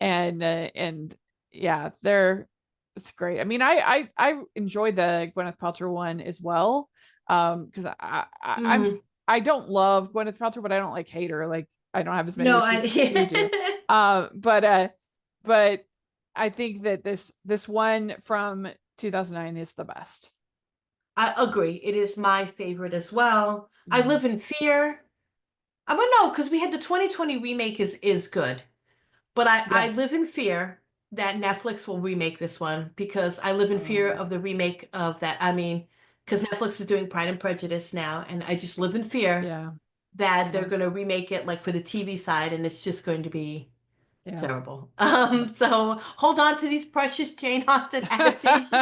And yeah, they're it's great. I mean, I enjoyed the Gwyneth Paltrow one as well. Because Mhm. I don't love Gwyneth Paltrow, but I don't like hate her. Like I don't have as many No, issues as you do. But I think that this one from 2009 is the best. I agree. It is my favorite as well. I Mhm. live in fear. I don't know because we had the 2020 remake is good, but I Yes. live in fear that Netflix will remake this one because I live in fear Um, of the remake of that. I mean, because Netflix is doing Pride and Prejudice now, and I just live in fear yeah. that they're Yeah. going to remake it like for the TV side, and it's just going to be Yeah. terrible. So hold on to these precious Jane Austen adaptations.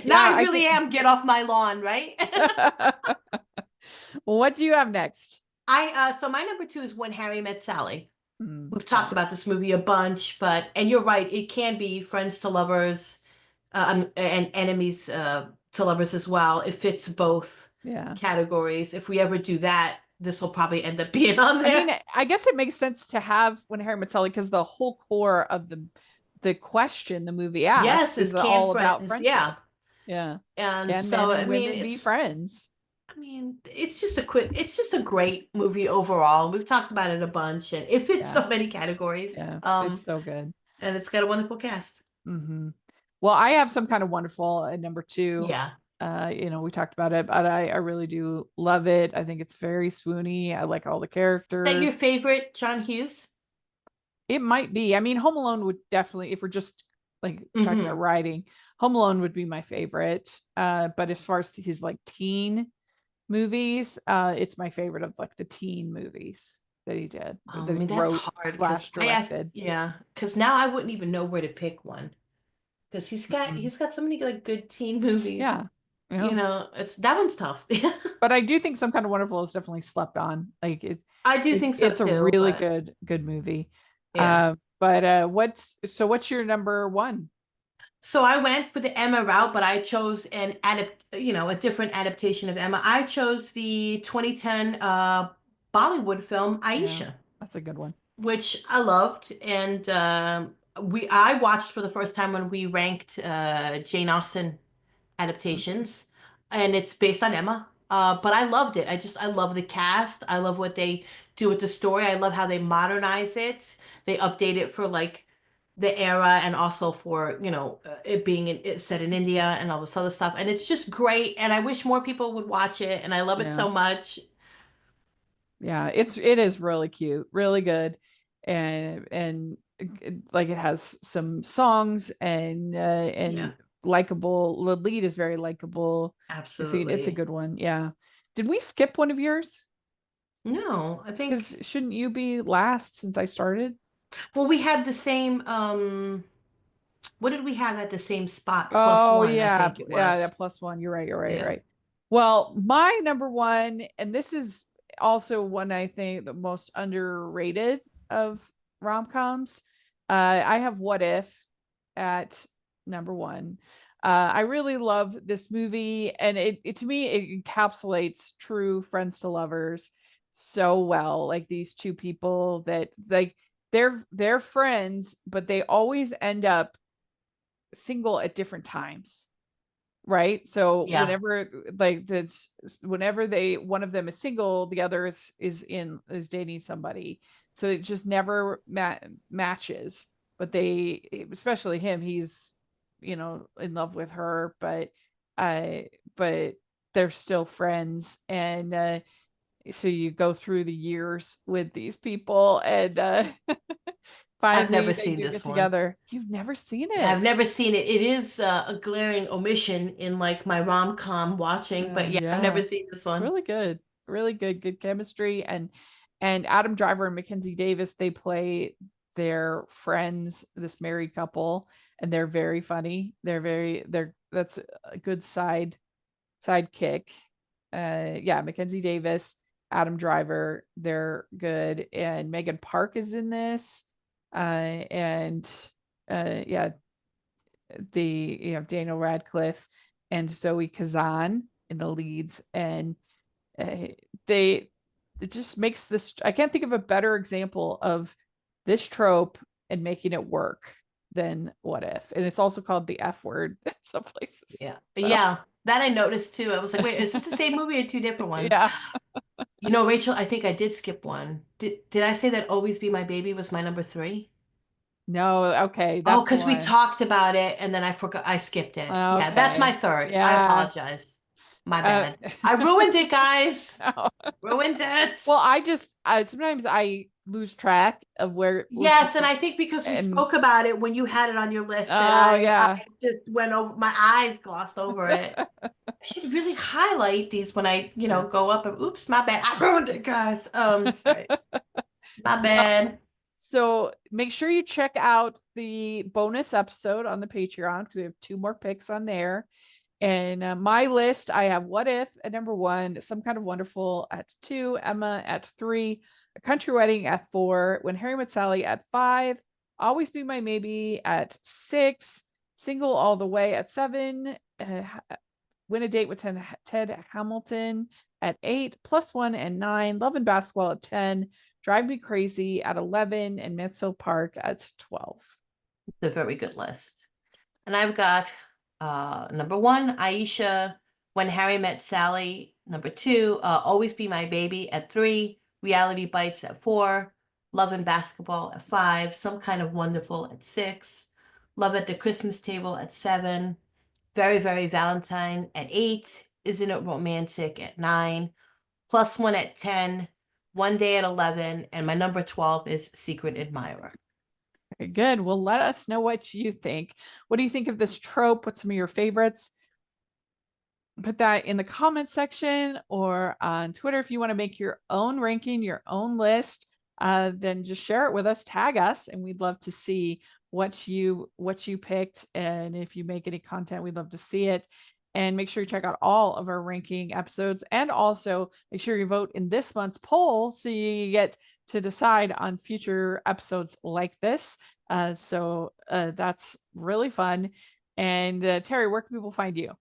Now Yeah, I I really think. am get off my lawn, right? Well, what do you have next? I so my number two is When Harry Met Sally. We've Yeah. talked about this movie a bunch, and you're right, it can be friends to lovers, and enemies to lovers as well. It fits both Yeah. categories. If we ever do that, this will probably end up being on there. I mean, I guess it makes sense to have When Harry Met Sally, because the whole core of the question the movie asks yes, is can all about friends, friendship. yeah. Yeah. And Can so, men I and mean, women be friends? it's just a great movie overall. We've talked about it a bunch, and it fits Yeah. so many categories. Yeah, it's so good. And it's got a wonderful cast. Mm-hmm. Well, I have Some Kind of Wonderful at number 2. Yeah. We talked about it, but I really do love it. I think it's very swoony. I like all the characters. Is that your favorite, John Hughes? It might be. I mean, Home Alone would definitely, if we're just like talking about writing, Home Alone would be my favorite. But as far as his like teen movies, it's my favorite of like the teen movies that he did, that he That's wrote hard / directed. because now I wouldn't even know where to pick one, because Mhm. he's got so many like good teen movies. Yeah. It's that one's tough. But I do think Some Kind of Wonderful is definitely slept on. Like I do think so it's a too. really But good movie. yeah. But what's your number 1? So I went for the Emma route, but I chose a different adaptation of Emma. I chose the 2010 Bollywood film Yeah, Aisha, that's a good one. which I loved, and I watched for the first time when we ranked Jane Austen adaptations, and it's based on Emma. But I loved it. I love the cast. I love what they do with the story. I love how they modernize it. They update it for like the era, and also for it being it's set in India and all this other stuff. And it's just great. And I wish more people would watch it. And I love it Yeah. so much. Yeah, it is really cute, really good, and like it has some songs and Yeah, likable. The lead is very likable. So it's a absolutely. good one. Yeah. Did we skip one of yours? No, I Because think, shouldn't you be last since I started? well, we had the same, what did we have at the same spot? Plus Oh one, I yeah, think it yeah, was. that +1. You're right. You're right. You're Yeah. right. Well, my number 1, and this is also one I think the most underrated of rom-coms. I have What If at number 1. I really love this movie, and it to me it encapsulates true friends to lovers so well. Like these two people that like they're friends, but they always end up single at different times, right? So Yeah. whenever they one of them is single, the other is dating somebody, so it just never matches. But they, especially him, he's in love with her, but they're still friends. And so you go through the years with these people, and I've finally never they seen do get this one. together. You've never seen I've it? never seen it. It is a glaring omission in like my rom-com watching, but yeah, I've never Yeah, seen this it's one. really good, really good chemistry. And Adam Driver and Mackenzie Davis, they play their friends, this married couple, and they're very funny. They're that's a good sidekick. Yeah, Mackenzie Davis, Adam Driver, they're good, and Megan Park is in this. And yeah, you have Daniel Radcliffe and Zoe Kazan in the leads, and uh, they it just makes this. I can't think of a better example of this trope and making it work than What If. And it's also called the F word in some places. Yeah. So, Yeah. That I noticed too. I was like, wait, is this the same movie or two different ones? yeah. Rachel, I think I did skip one. Did I say that Always Be My Baby was my number 3? No. Okay, Oh, that's the because we one. talked about it and then I forgot, I skipped it. Yeah, that's my Okay. third. I Yeah. apologize. My Uh, bad. I ruined it, guys. no. Ruined it. Well, sometimes I lose track of which Yes, and I think because we and spoke about it when you had it on your list, that oh I yeah. just went over, my eyes glossed over it. I should really highlight these when I, Yeah. go up and oops, my bad. I ruined it, guys. Right. My Well, bad. so make sure you check out the bonus episode on the Patreon, because we have 2 more picks on there. And my list, I have What If at number 1, Some Kind of Wonderful at 2, Emma at 3, A Country Wedding at 4, When Harry Met Sally at 5, Always Be My Maybe at 6, Single All the Way at 7, Win a Date with Ted Hamilton at 8, Plus One at 9, Love and Basketball at 10, Drive Me Crazy at 11, and Mansfield Park at 12. It's a very good list. And I've got number 1, Aisha, When Harry Met Sally. Number 2, Always Be My Baby at 3, Reality Bites at 4, Love and Basketball at 5, Some Kind of Wonderful at 6, Love at the Christmas Table at 7, Very, Very Valentine at 8, Isn't It Romantic at 9, Plus One at 10, One Day at 11, and my number 12 is Secret Admirer. Very good. Well, let us know what you think. What do you think of this trope? What's some of your favorites? Put that in the comment section or on Twitter. If you want to make your own ranking, your own list, then just share it with us, tag us, and we'd love to see what you picked. And if you make any content, we'd love to see it. And make sure you check out all of our ranking episodes, and also make sure you vote in this month's poll so you get to decide on future episodes like this. So that's really fun. And Terry, where can people find you?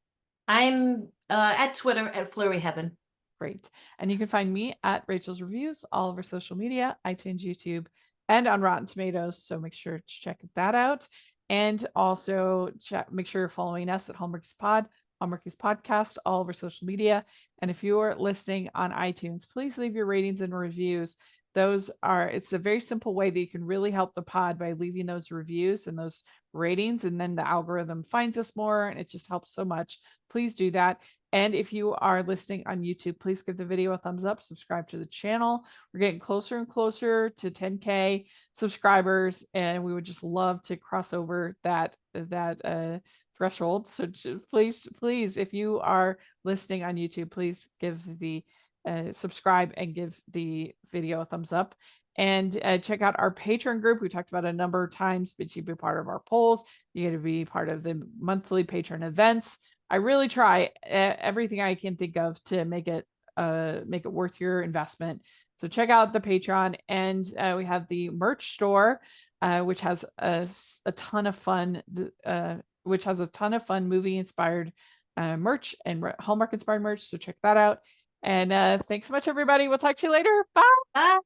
I'm at Twitter at Flurry Heaven. Great. And you can find me at Rachel's Reviews, all over social media, iTunes, YouTube, and on Rotten Tomatoes. So make sure to check that out. And also make sure you're following us at Hallmarkies Pod, Hallmarkies Podcast, all over social media. And if you are listening on iTunes, please leave your ratings and reviews. It's a very simple way that you can really help the pod by leaving those reviews and those ratings, and then the algorithm finds us more, and it just helps so much. Please do that. And if you are listening on YouTube, please give the video a thumbs up, subscribe to the channel. We're getting closer and closer to 10K subscribers, and we would just love to cross over that threshold. So please, if you are listening on YouTube, please give the subscribe and give the video a thumbs up. And check out our Patreon group. We talked about it a number of times, but you be part of our polls. You get to be part of the monthly patron events. I really try everything I can think of to make it worth your investment. So check out the Patreon, and we have the merch store, which has a ton of fun, movie inspired merch and Hallmark inspired merch. So check that out. And thanks so much, everybody. We'll talk to you later. Bye. Bye.